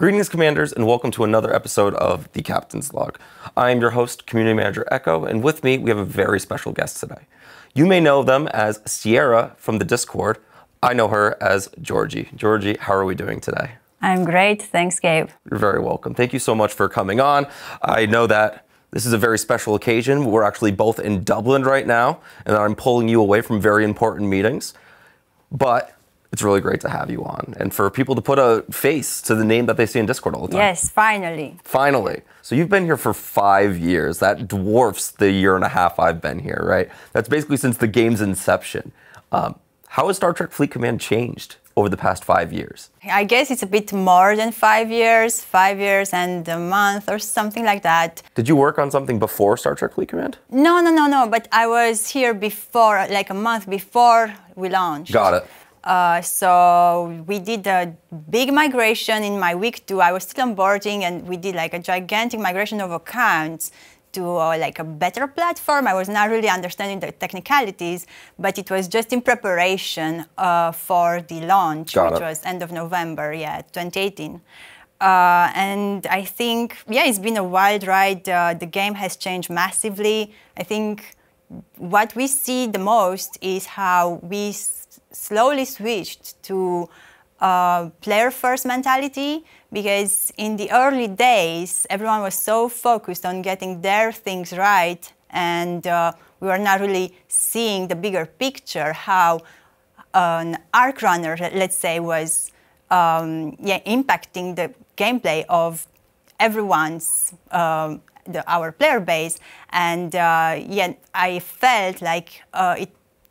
Greetings, Commanders, and welcome to another episode of The Captain's Log. I am your host, Community Manager Echo, and with me, we have a very special guest today. You may know them as Sierra from the Discord. I know her as Georgie. Georgie, how are we doing today? I'm great. Thanks, Gabe. You're very welcome. Thank you so much for coming on. I know that this is a very special occasion. We're actually both in Dublin right now, and I'm pulling you away from very important meetings. But it's really great to have you on, and for people to put a face to the name that they see in Discord all the time. Yes, finally. Finally. So you've been here for 5 years. That dwarfs the year and a half I've been here, right? That's basically since the game's inception. How has Star Trek Fleet Command changed over the past 5 years? I guess it's a bit more than 5 years, 5 years and a month or something like that. Did you work on something before Star Trek Fleet Command? No, but I was here before, like a month before we launched. Got it. So we did a big migration in my week 2. I was still onboarding, and we did like a gigantic migration of accounts to like a better platform. I was not really understanding the technicalities, but it was just in preparation for the launch, which was end of November, 2018. And I think, it's been a wild ride. The game has changed massively. I think what we see the most is how we slowly switched to player-first mentality, because in the early days, everyone was so focused on getting their things right, and we were not really seeing the bigger picture, how an arc runner, let's say, was impacting the gameplay of everyone's our player base. And I felt like it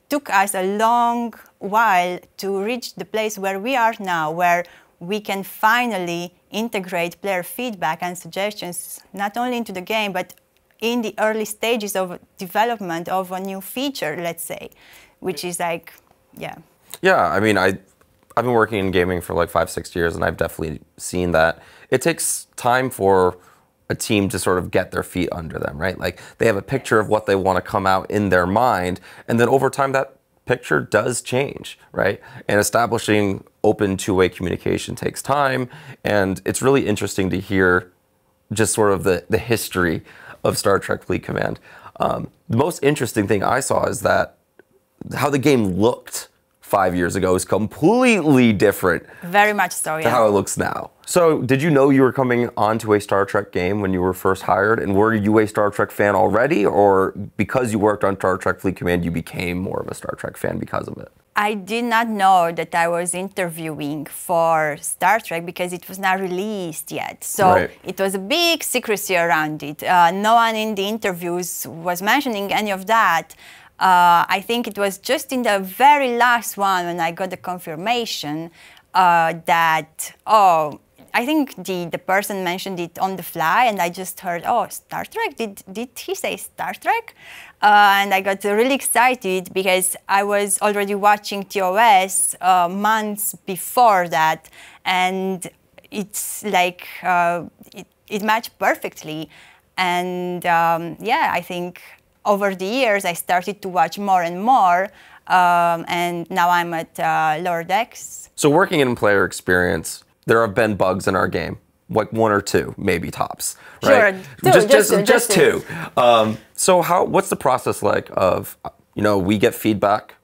took us a long while to reach the place where we are now, where we can finally integrate player feedback and suggestions not only into the game, but in the early stages of development of a new feature, let's say, which is like, Yeah, I mean, I've been working in gaming for like 5-6 years, and I've definitely seen that it takes time for a team to sort of get their feet under them, right? Like they have a picture of what they want to come out in their mind, and then over time that picture does change, right? And establishing open two-way communication takes time, and it's really interesting to hear just sort of the history of Star Trek Fleet Command. The most interesting thing I saw is that how the game looked 5 years ago is completely different. Very much so, to how it looks now. So did you know you were coming onto a Star Trek game when you were first hired? And were you a Star Trek fan already? Or because you worked on Star Trek Fleet Command, you became more of a Star Trek fan because of it? I did not know that I was interviewing for Star Trek because it was not released yet. So It was a big secrecy around it. No one in the interviews was mentioning any of that. I think it was just in the very last one when I got the confirmation that, I think the person mentioned it on the fly, and I just heard, Star Trek? Did he say Star Trek? And I got really excited because I was already watching TOS months before that, and it's like, it matched perfectly. And I think over the years, I started to watch more and more, and now I'm at Lower Decks. So working in player experience, there have been bugs in our game, like 1 or 2, maybe tops, right? Sure, just two. So what's the process like of, we get feedback,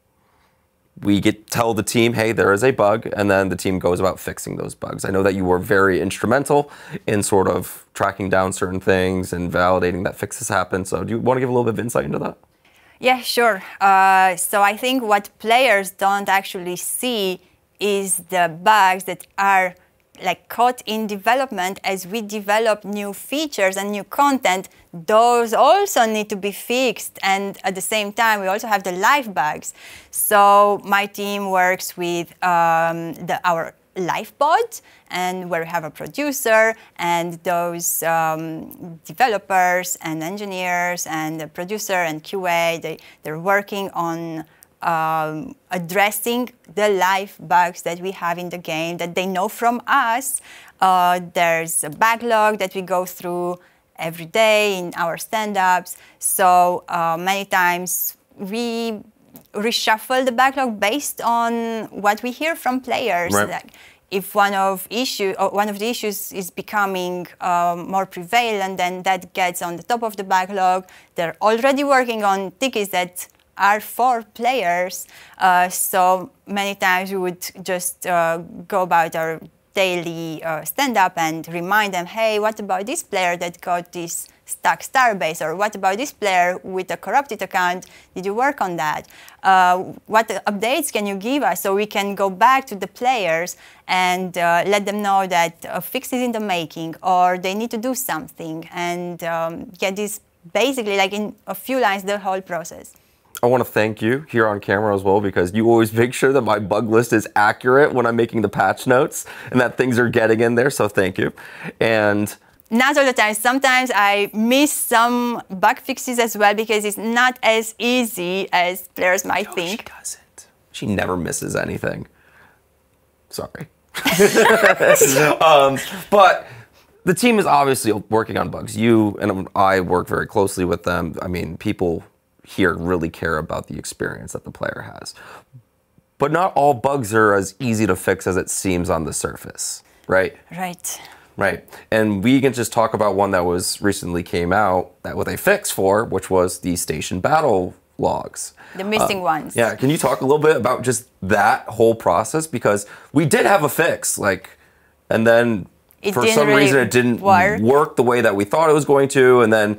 we tell the team, hey, there is a bug, and then the team goes about fixing those bugs. I know that you were very instrumental in sort of tracking down certain things and validating that fixes happen. So do you want to give a little bit of insight into that? Yeah, sure. So I think what players don't actually see is the bugs that are like caught in development as we develop new features and new content. Those also need to be fixed, and at the same time we also have the live bugs. So my team works with our live pod, and where we have a producer, and those developers and engineers and the producer and QA, they're working on addressing the live bugs that we have in the game that they know from us. There's a backlog that we go through every day in our stand-ups. So many times we reshuffle the backlog based on what we hear from players. Right. Like, if one of the issues is becoming more prevalent, then that gets on the top of the backlog. They're already working on tickets that are for players, so many times we would just go about our daily stand-up and remind them, hey, what about this player that got this stuck Starbase, or what about this player with a corrupted account? Did you work on that? What updates can you give us so we can go back to the players and let them know that a fix is in the making, or they need to do something, and get this basically, like in a few lines, the whole process. I want to thank you here on camera as well, because you always make sure that my bug list is accurate when I'm making the patch notes and that things are getting in there, so thank you. And not all the time. Sometimes I miss some bug fixes as well, because it's not as easy as players might think. She doesn't. She never misses anything. Sorry. But the team is obviously working on bugs. You and I work very closely with them. I mean, people here really care about the experience that the player has. But not all bugs are as easy to fix as it seems on the surface, right? Right. Right. And we can just talk about one that was recently came out that with a fix for, which was the station battle logs. The missing ones. Yeah. Can you talk a little bit about just that whole process? Because we did have a fix, and then for some reason it didn't work the way that we thought it was going to. And then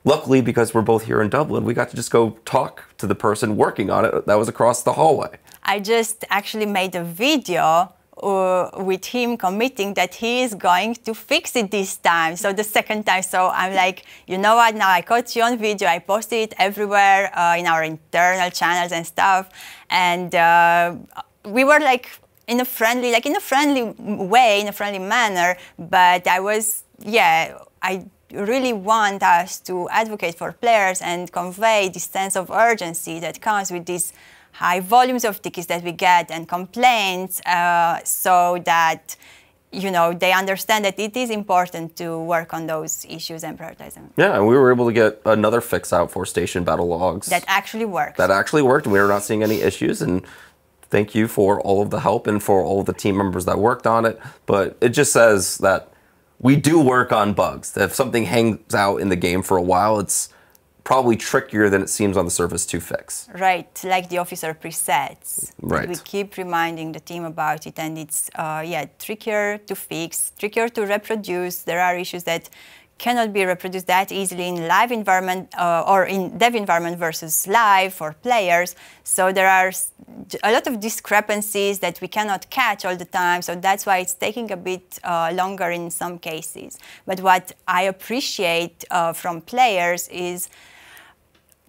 luckily, because we're both here in Dublin, we got to just go talk to the person working on it that was across the hallway. I just actually made a video with him committing that he is going to fix it this time, so the second time. So I'm like, you know what, now I caught you on video, I posted it everywhere in our internal channels and stuff, and we were like in a friendly way, in a friendly manner, but I really want us to advocate for players and convey this sense of urgency that comes with these high volumes of tickets that we get and complaints, so that they understand that it is important to work on those issues and prioritize them. Yeah, and we were able to get another fix out for station battle logs. That actually worked. That actually worked, and we were not seeing any issues. And thank you for all of the help and for all of the team members that worked on it. But it just says that we do work on bugs. That if something hangs out in the game for a while, it's probably trickier than it seems on the surface to fix. Right, like the officer presets. Right. We keep reminding the team about it, and it's trickier to fix, trickier to reproduce. There are issues that cannot be reproduced that easily in live environment or in dev environment versus live for players. So there are a lot of discrepancies that we cannot catch all the time. So that's why it's taking a bit longer in some cases. But what I appreciate from players is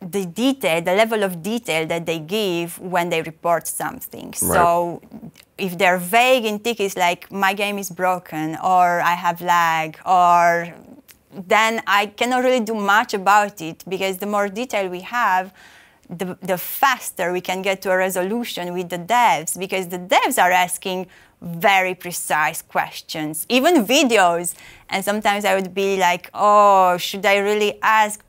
the detail, the level of detail that they give when they report something. Right. So if they're vague in tickets like my game is broken or I have lag, or then I cannot really do much about it, because the more detail we have, the faster we can get to a resolution with the devs, because the devs are asking very precise questions, even videos. And sometimes I would be like, oh, should I really ask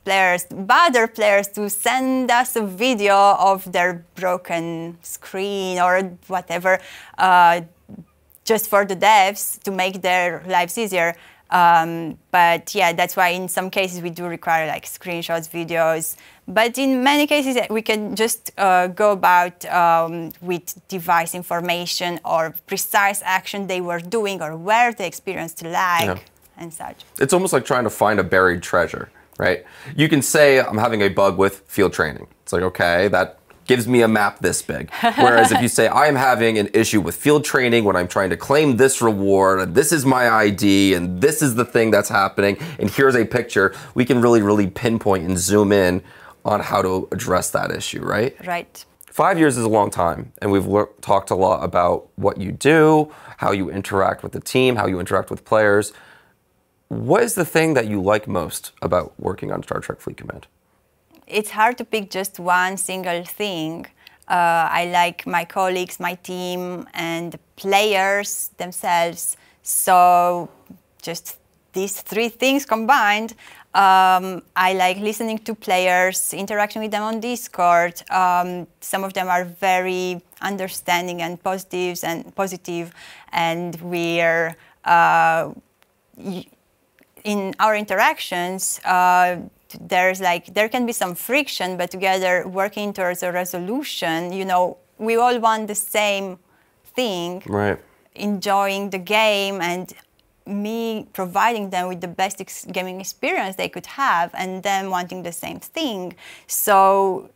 bother players to send us a video of their broken screen or whatever, just for the devs to make their lives easier. But yeah, that's why in some cases we do require like screenshots, videos. But in many cases we can just go about with device information or precise action they were doing or where they experienced lag and such. It's almost like trying to find a buried treasure, right? You can say I'm having a bug with field training. It's like, okay, that gives me a map this big. Whereas if you say, I am having an issue with field training when I'm trying to claim this reward, and this is my ID, and this is the thing that's happening, and here's a picture, we can really, really pinpoint and zoom in on how to address that issue, right? Right. 5 years is a long time, and we've talked a lot about what you do, how you interact with the team, how you interact with players. What is the thing that you like most about working on Star Trek Fleet Command? It's hard to pick just one single thing. I like my colleagues, my team, and the players themselves. So just these three things combined I like listening to players, interacting with them on Discord. Some of them are very understanding and positive, and we're in our interactions. There can be some friction, but together working towards a resolution. You know, we all want the same thing. Right. Enjoying the game and me providing them with the best gaming experience they could have, and them wanting the same thing. So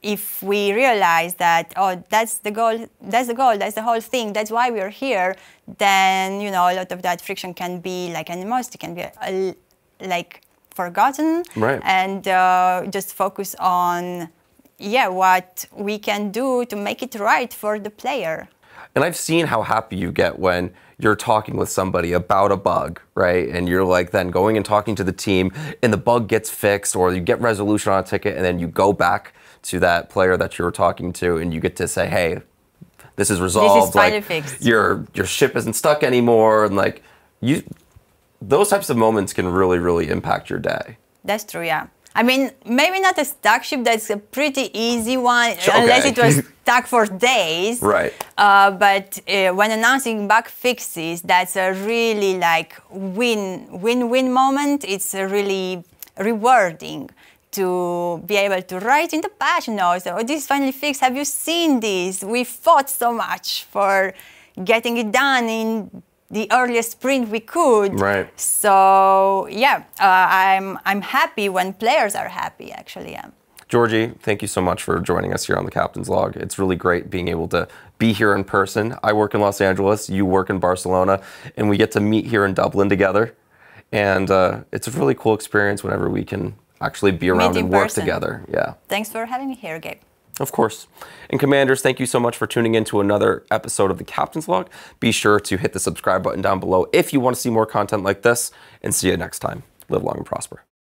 if we realize that, oh, that's the goal, that's the whole thing, that's why we're here, then, you know, a lot of that friction can be like animosity, can be like forgotten, right. And just focus on, yeah, what we can do to make it right for the player. And I've seen how happy you get when you're talking with somebody about a bug, right? And you're like then going and talking to the team and the bug gets fixed, or you get resolution on a ticket, and then you go back to that player that you were talking to and you get to say, hey, this is resolved. This is finally fixed. Your ship isn't stuck anymore. And like those types of moments can really, really impact your day. That's true, yeah. I mean, maybe not a stuck ship, that's a pretty easy one, unless it was stuck for days. Right. But when announcing bug fixes, that's a really like win-win moment. It's really rewarding to be able to write in the patch notes, oh, this is finally fixed, have you seen this? We fought so much for getting it done in the earliest sprint we could. Right. So yeah, I'm happy when players are happy, actually. Yeah. Georgie, thank you so much for joining us here on the Captain's Log. It's really great being able to be here in person. I work in Los Angeles, you work in Barcelona, and we get to meet here in Dublin together. And it's a really cool experience whenever we can actually be around and work together. Yeah. Thanks for having me here, Gabe. Of course. And Commanders, thank you so much for tuning in to another episode of the Captain's Log. Be sure to hit the subscribe button down below if you want to see more content like this, and see you next time. Live long and prosper.